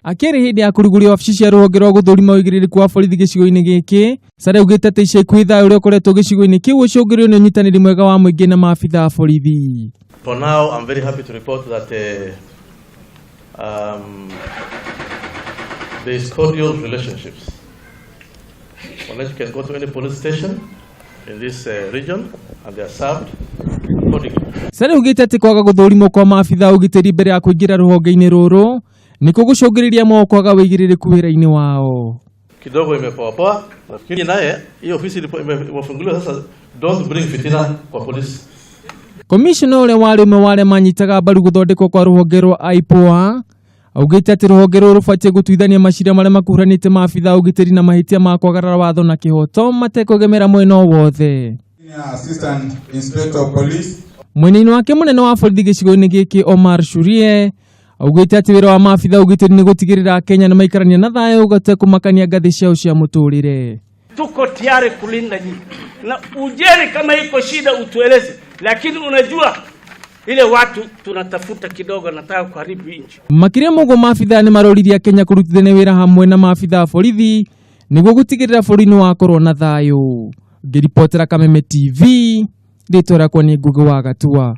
Akiri hindi ya kuruguria wabici cia ruhonge rwa guthurima uigiririku wa borithi gicigo-ini giki, Sare ugite ati ica ikuhi thayu uria ukoretwo gicigo-ini kiu ucungirio ni unyitaniri mwega wa muingi na maabitha a borithi. For now, I'm very happy to report that there is cordial relationships. Unless you can go to any police station in this region and they are served accordingly. Sare ugite ati kwaga guthurimo kwa maabitha ugitiri mbere ya kuingira ruhonge-ini ruru ni kugucungiriria mo kwaga wigiririku wira-ini wao. Kidogo imepoa, lakini naye hiyo ofisi imefunguliwa sasa, don't bring fitina kwa polisi. Commissioner ule wari umwe wale manyitaga mbaru guthondekwo kwa ruhonge rwa IPOA augite ati ruhonge ruru rubatie gutuithania maciira maria makuruhanite maabitha ugitiri na mahitia ma kwagarara watho na kihoto matekugemera mwena wothe. Assistant Inspector of Police mwena wake munene wa borithi gicigo-ini giki Omar Shurie augite ati wira wa maabitha ugitiri ni gutigirira Kenya na maikarania na thayu ugate kumakania ngathi ciao cia muturire. Tuko tayari kulinda nyinyi na ujeri, kama iko shida utueleze, lakini unajua ile watu tunatafuta kidogo nataka kuharibu nchi. Makiria mugo maabitha ni maroriria Kenya kurutithania wira hamwe na maabitha a borithi niguo gutigirira bũrũri-inĩ wakorwo na thayu. Ngiripotera Kameme TV, ritwa riakwa ni Ngugi wa Gatua.